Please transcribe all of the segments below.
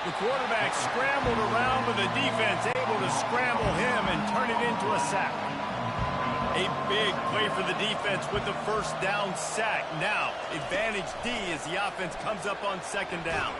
The quarterback scrambled around, but the defense able to scramble him and turn it into a sack. A big play for the defense with the first down sack. Now, advantage D as the offense comes up on second down.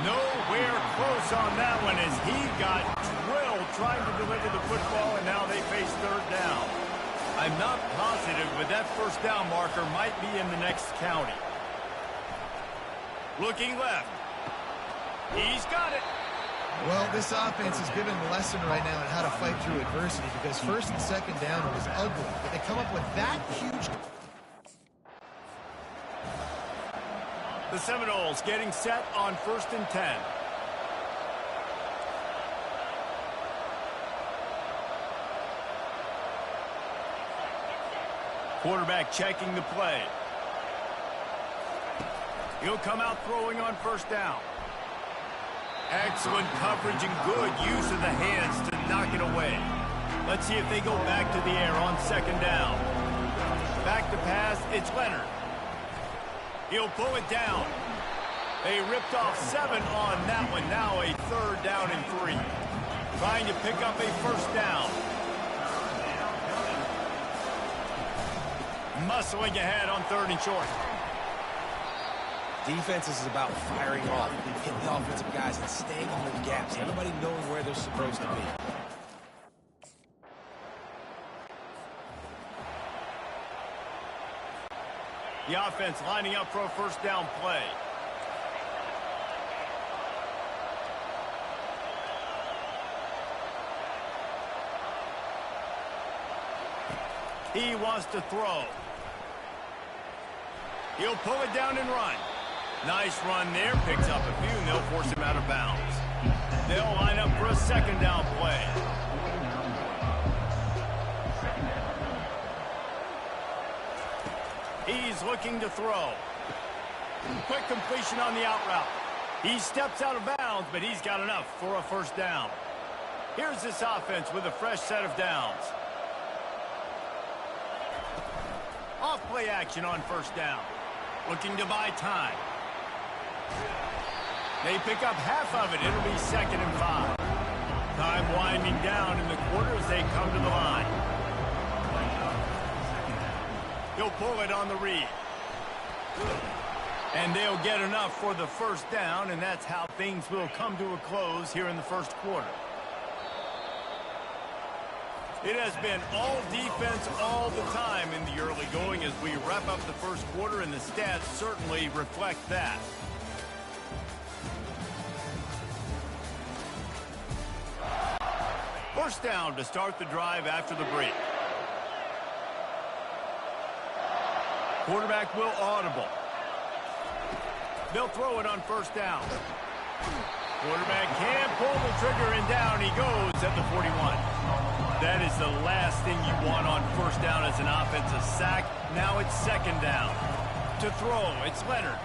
Nowhere close on that one as he got drilled trying to deliver the football, and now they face third down. I'm not positive, but that first down marker might be in the next county. Looking left. He's got it. Well, this offense is giving a lesson right now on how to fight through adversity, because first and second down was ugly, but they come up with that huge... The Seminoles getting set on 1st and 10. Quarterback checking the play. He'll come out throwing on first down. Excellent coverage and good use of the hands to knock it away. Let's see if they go back to the air on second down. Back to pass, it's Leonard. He'll pull it down. They ripped off 7 on that one. Now a third down and 3. Trying to pick up a first down. Muscling ahead on 3rd and short. Defense is about firing off, hitting the offensive guys and staying in their gaps. Everybody knowing where they're supposed to be. The offense lining up for a first down play. He wants to throw. He'll pull it down and run. Nice run there. Picks up a few, and they'll force him out of bounds. They'll line up for a second down play. He's looking to throw. Quick completion on the out route. He steps out of bounds, but he's got enough for a first down. Here's this offense with a fresh set of downs. Off play action on first down. Looking to buy time. They pick up half of it. It'll be 2nd and 5. Time winding down in the quarter as they come to the line. He'll pull it on the read. And they'll get enough for the first down, and that's how things will come to a close here in the first quarter. It has been all defense all the time in the early going as we wrap up the first quarter, and the stats certainly reflect that. First down to start the drive after the break. Quarterback will audible. They'll throw it on first down. Quarterback can't pull the trigger, and down he goes at the 41. That is the last thing you want on first down as an offensive sack. Now it's second down. To throw, it's Leonard.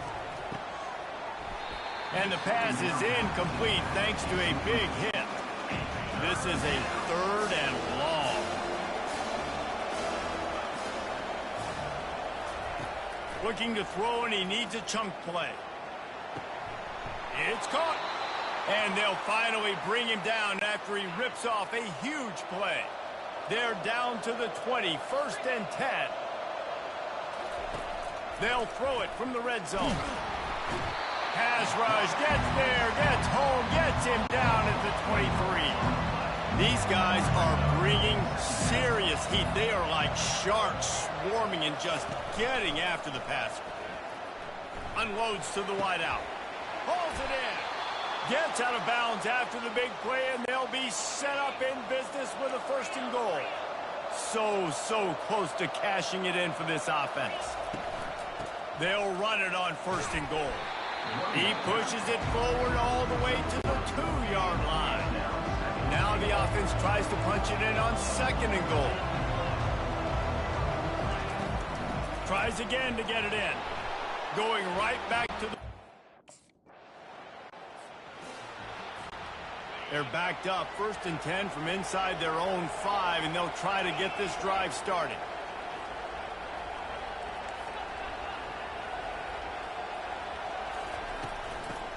And the pass is incomplete thanks to a big hit. This is a 3rd and long. Looking to throw, and he needs a chunk play. It's caught. And they'll finally bring him down after he rips off a huge play. They're down to the 20, 1st and 10. They'll throw it from the red zone. Pass rush, gets there, gets home, gets him down at the 23. These guys are bringing serious heat. They are like sharks swarming and just getting after the passer. Unloads to the wideout. Hauls it in. Gets out of bounds after the big play, and they'll be set up in business with a 1st and goal. So close to cashing it in for this offense. They'll run it on 1st and goal. He pushes it forward all the way to the 2-yard line. Now the offense tries to punch it in on 2nd and goal. Tries again to get it in. Going right back to the... They're backed up, 1st and 10 from inside their own 5, and they'll try to get this drive started.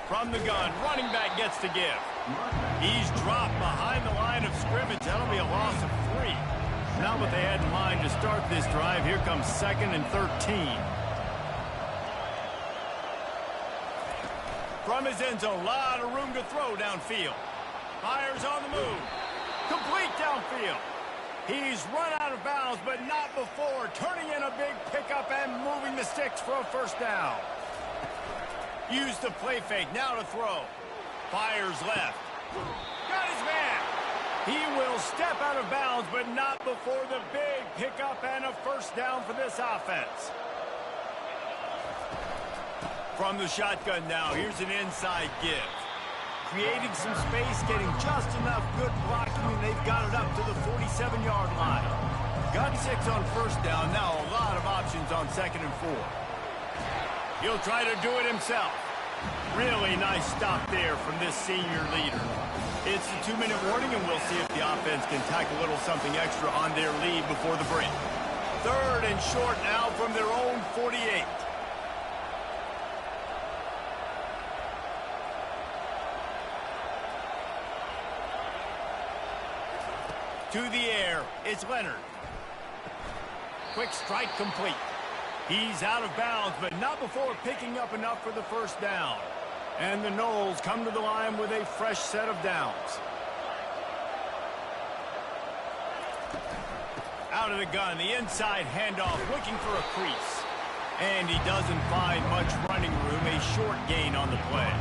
From the gun, running back gets to give. He's dropped behind the line of scrimmage. That'll be a loss of 3. Not what they had in mind to start this drive. Here comes 2nd and 13. From his end zone, a lot of room to throw downfield. Fires on the move. Complete downfield. He's run out of bounds, but not before turning in a big pickup and moving the sticks for a first down. Use the play fake, now to throw. Fires left. Got his man. He will step out of bounds, but not before the big pickup and a first down for this offense. From the shotgun now, here's an inside give. Creating some space, getting just enough good blocking, and they've got it up to the 47-yard line. Got 6 on first down, now a lot of options on 2nd and 4. He'll try to do it himself. Really nice stop there from this senior leader. It's a 2-minute warning, and we'll see if the offense can tack a little something extra on their lead before the break. 3rd and short now from their own 48. To the air, it's Leonard. Quick strike complete. He's out of bounds, but not before picking up enough for the first down. And the Noles come to the line with a fresh set of downs. Out of the gun, the inside handoff, looking for a crease. And he doesn't find much running room, a short gain on the play.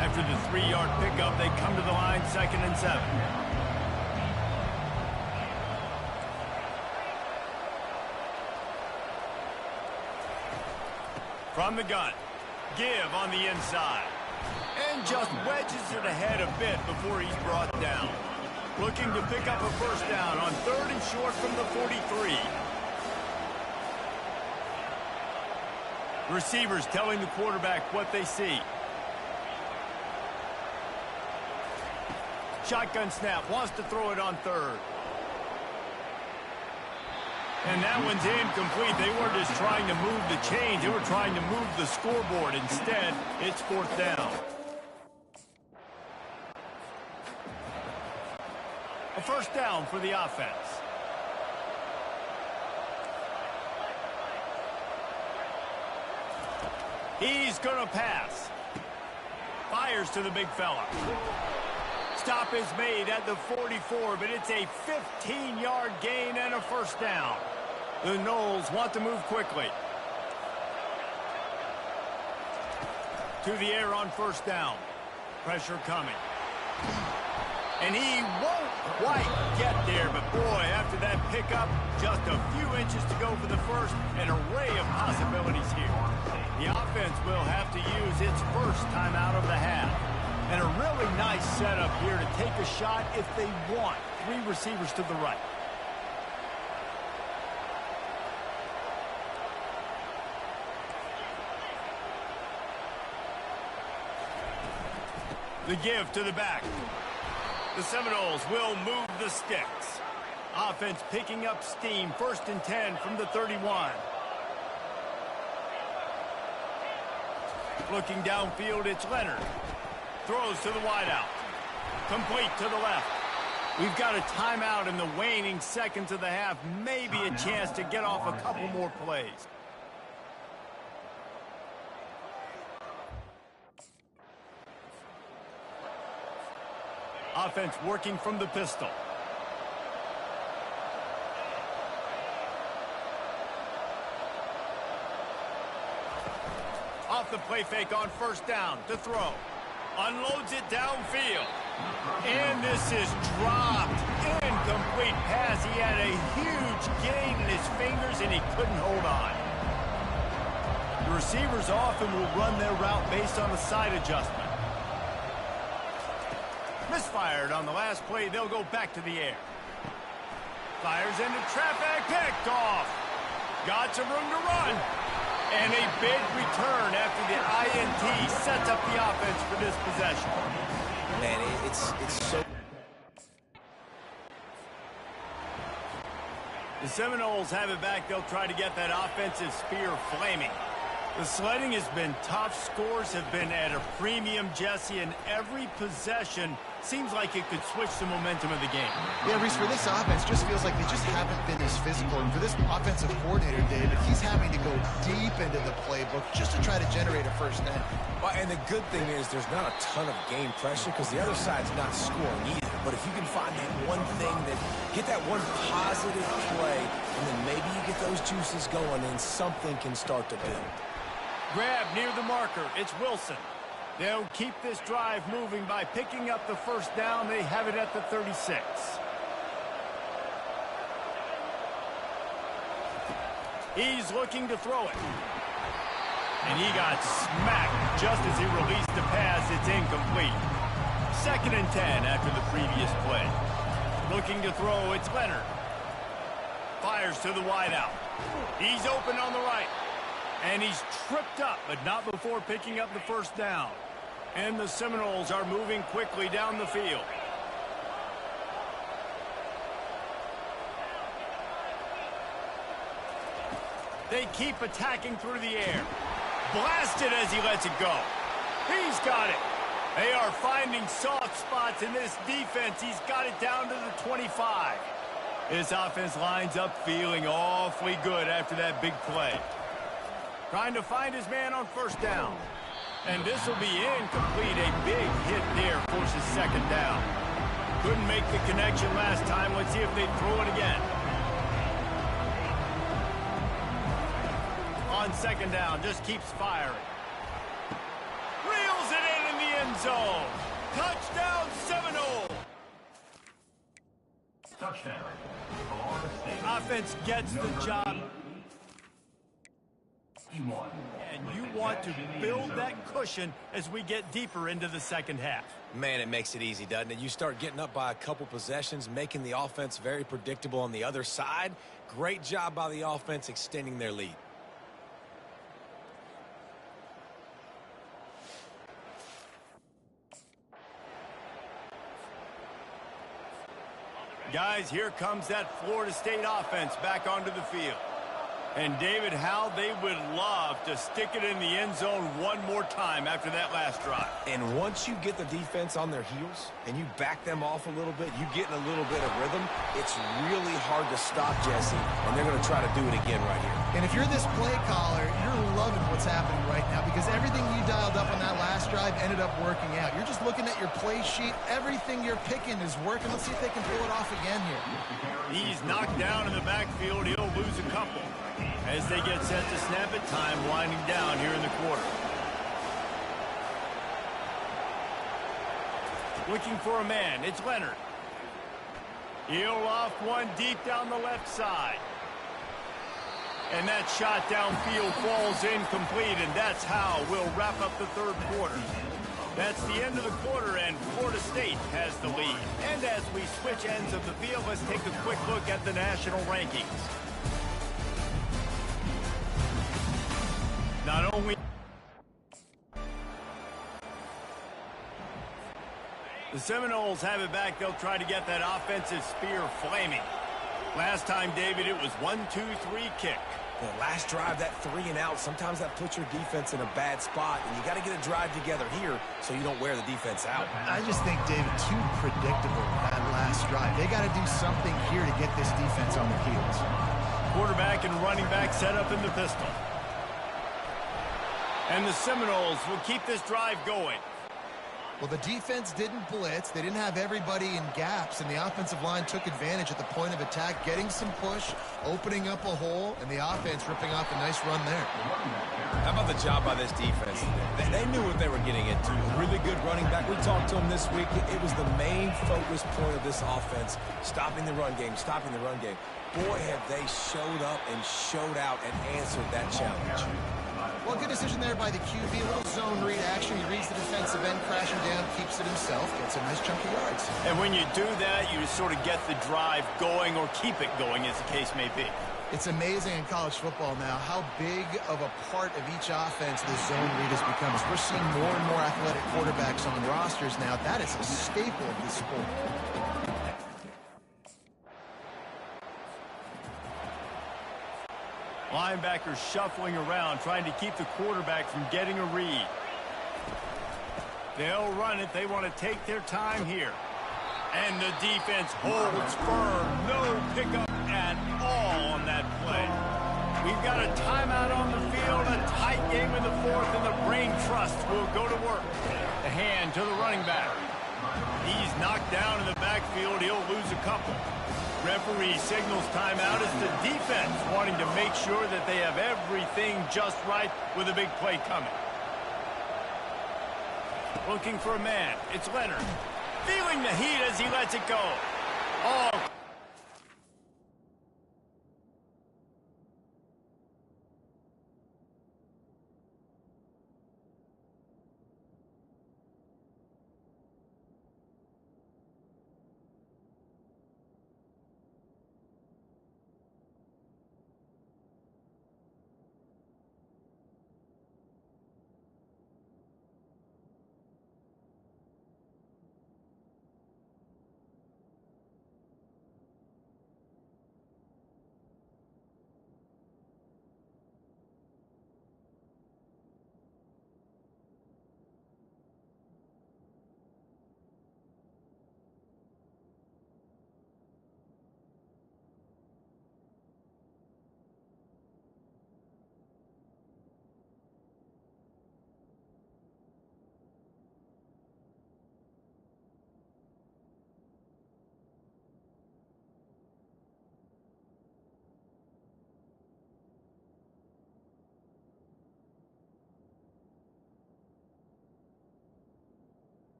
After the 3-yard pickup, they come to the line 2nd and 7. From the gun, give on the inside. And just wedges it ahead a bit before he's brought down. Looking to pick up a first down on 3rd and short from the 43. Receivers telling the quarterback what they see. Shotgun snap, wants to throw it on 3rd. And that one's incomplete. They weren't just trying to move the chains. They were trying to move the scoreboard. Instead, it's 4th down. A first down for the offense. He's going to pass. Fires to the big fella. Stop is made at the 44, but it's a 15-yard gain and a first down. The Noles want to move quickly. To the air on first down. Pressure coming. And he won't quite get there, but boy, after that pickup, just a few inches to go for the first, an array of possibilities here. The offense will have to use its first timeout of the half. And a really nice setup here to take a shot if they want. 3 receivers to the right. The give to the back. The Seminoles will move the sticks. Offense picking up steam. 1st and 10 from the 31. Looking downfield, it's Leonard. Throws to the wideout. Complete to the left. We've got a timeout in the waning seconds of the half. Maybe a chance to get off a couple more plays. Offense working from the pistol. Off the play fake on first down to throw. Unloads it downfield. And this is dropped. Incomplete pass. He had a huge gain in his fingers and he couldn't hold on. The receivers often will run their route based on a side adjustment. Misfired on the last play. They'll go back to the air. Fires into traffic. Picked off. Got some room to run. And a big return after the INT sets up the offense for this possession. Man, it's so... The Seminoles have it back. They'll try to get that offensive spear flaming. The sledding has been tough. Scores have been at a premium, Jesse, and every possession seems like it could switch the momentum of the game. Yeah, Reese, for this offense, just feels like they just haven't been as physical. And for this offensive coordinator, David, he's having to go deep into the playbook just to try to generate a first down. Well, and the good thing is there's not a ton of game pressure because the other side's not scoring either. But if you can find that one thing, get that one positive play, and then maybe you get those juices going and something can start to build. Grab near the marker. It's Wilson. They'll keep this drive moving by picking up the first down. They have it at the 36. He's looking to throw it. And he got smacked just as he released the pass. It's incomplete. 2nd and 10 after the previous play. Looking to throw, it's Leonard. Fires to the wideout. He's open on the right. And he's tripped up, but not before picking up the first down. And the Seminoles are moving quickly down the field. They keep attacking through the air. Blasted as he lets it go. He's got it. They are finding soft spots in this defense. He's got it down to the 25. This offense lines up feeling awfully good after that big play. Trying to find his man on first down. And this will be incomplete. A big hit there forces 2nd down. Couldn't make the connection last time. Let's see if they throw it again. On 2nd down, just keeps firing. Reels it in the end zone. Touchdown, Seminole. Touchdown. Offense gets the job. And you want to build that cushion as we get deeper into the second half. Man, it makes it easy, doesn't it? You start getting up by a couple possessions, making the offense very predictable on the other side. Great job by the offense extending their lead. Guys, here comes that Florida State offense back onto the field. And, David, how they would love to stick it in the end zone one more time after that last drive. And once you get the defense on their heels and you back them off a little bit, you get in a little bit of rhythm, it's really hard to stop, Jesse, and they're going to try to do it again right here. And if you're this play caller, you're loving what's happening right now because everything you dialed up on that last drive ended up working out. You're just looking at your play sheet. Everything you're picking is working. Let's see if they can pull it off again here. He's knocked down in the backfield. He'll lose a couple. As they get set to snap it, time winding down here in the quarter. Looking for a man. It's Leonard. He'll loft one deep down the left side. And that shot downfield falls incomplete, and that's how we'll wrap up the third quarter. That's the end of the quarter, and Florida State has the lead. And as we switch ends of the field, let's take a quick look at the national rankings. Not only the Seminoles have it back, they'll try to get that offensive spear flaming. Last time, David, it was 1-2-3 kick. The last drive, that 3 and out, sometimes that puts your defense in a bad spot, and you got to get a drive together here so you don't wear the defense out. I just think, David, too predictable that last drive. They got to do something here to get this defense on their heels. Quarterback and running back set up in the pistol. And the Seminoles will keep this drive going. Well, the defense didn't blitz. They didn't have everybody in gaps, and the offensive line took advantage at the point of attack, getting some push, opening up a hole, and the offense ripping off a nice run there. How about the job by this defense? They knew what they were getting into. A really good running back. We talked to him this week. It was the main focus point of this offense, stopping the run game, stopping the run game. Boy, have they showed up and showed out and answered that challenge. Well, good decision there by the QB. A little zone read action. He reads the defensive end, crashing down, keeps it himself, gets a nice chunk of yards. And when you do that, you sort of get the drive going or keep it going, as the case may be. It's amazing in college football now how big of a part of each offense the zone read has become. As we're seeing more and more athletic quarterbacks on rosters now, that is a staple of the sport. Linebackers shuffling around, trying to keep the quarterback from getting a read. They'll run it. They want to take their time here. And the defense holds firm. No pickup at all on that play. We've got a timeout on the field, a tight game in the fourth, and the brain trust will go to work. The hand to the running back. He's knocked down in the backfield. He'll lose a couple. Referee signals timeout as the defense wanting to make sure that they have everything just right with a big play coming. Looking for a man. It's Leonard. Feeling the heat as he lets it go. Oh.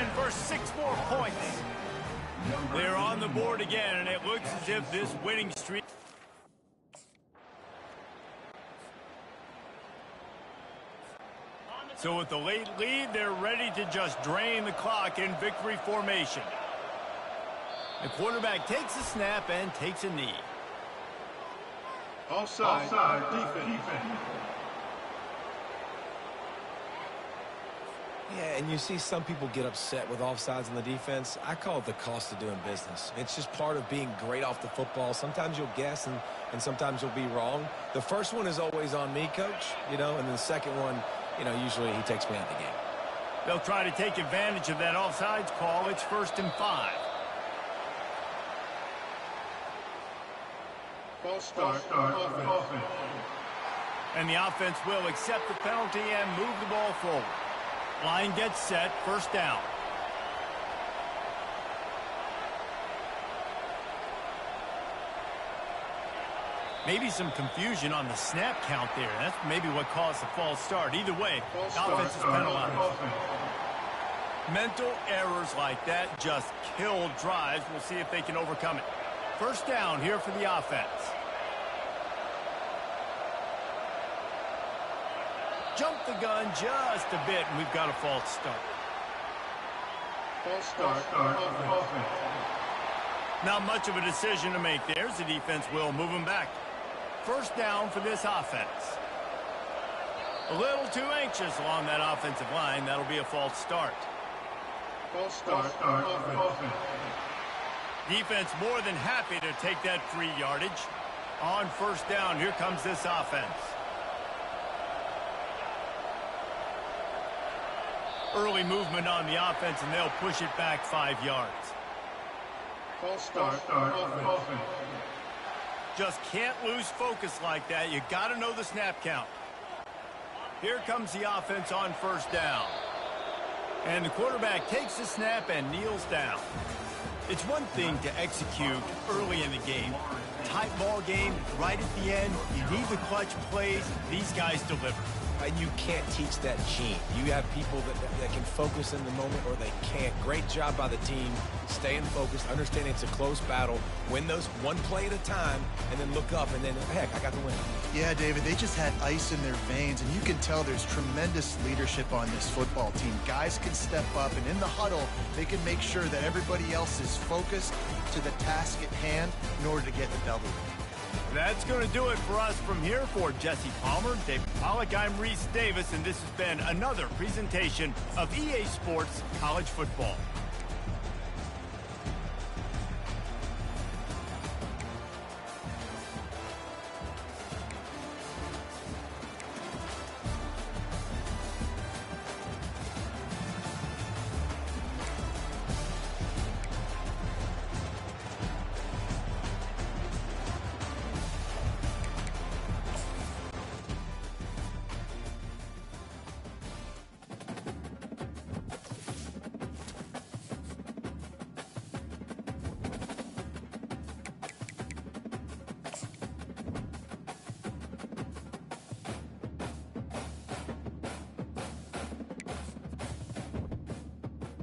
in for 6 more points. They're on the board again, and it looks as if this winning streak... So with the late lead, they're ready to just drain the clock in victory formation. The quarterback takes a snap and takes a knee. Offside defense. Yeah, and you see some people get upset with offsides on the defense. I call it the cost of doing business. It's just part of being great off the football. Sometimes you'll guess and sometimes you'll be wrong. The first one is always on me, Coach, and then the second one, usually he takes me out of the game. They'll try to take advantage of that offsides call. It's 1st and 5. False start offense. And the offense will accept the penalty and move the ball forward. Line gets set, 1st down. Maybe some confusion on the snap count there. That's maybe what caused the false start. Either way, the offense is penalized. Mental errors like that just kill drives. We'll see if they can overcome it. 1st down here for the offense. Jump the gun just a bit, and we've got a false start. False start offense. Not much of a decision to make there, as the defense will move them back. 1st down for this offense. A little too anxious along that offensive line. That'll be a false start. False start offense. Defense more than happy to take that free yardage. On 1st down, here comes this offense. Early movement on the offense, and they'll push it back 5 yards. False start offense. Just can't lose focus like that. You got to know the snap count. Here comes the offense on 1st down. And the quarterback takes the snap and kneels down. It's one thing to execute early in the game. Tight ball game, right at the end. You need the clutch plays. These guys deliver. And you can't teach that gene. You have people that can focus in the moment or they can't. Great job by the team, staying focused, understanding it's a close battle, win those one play at a time, and then look up, and then, heck, I got the win. Yeah, David, they just had ice in their veins, and you can tell there's tremendous leadership on this football team. Guys can step up, and in the huddle, they can make sure that everybody else is focused to the task at hand in order to get the W. That's going to do it for us from here. For Jesse Palmer, David Pollack, I'm Reese Davis, and this has been another presentation of EA Sports College Football.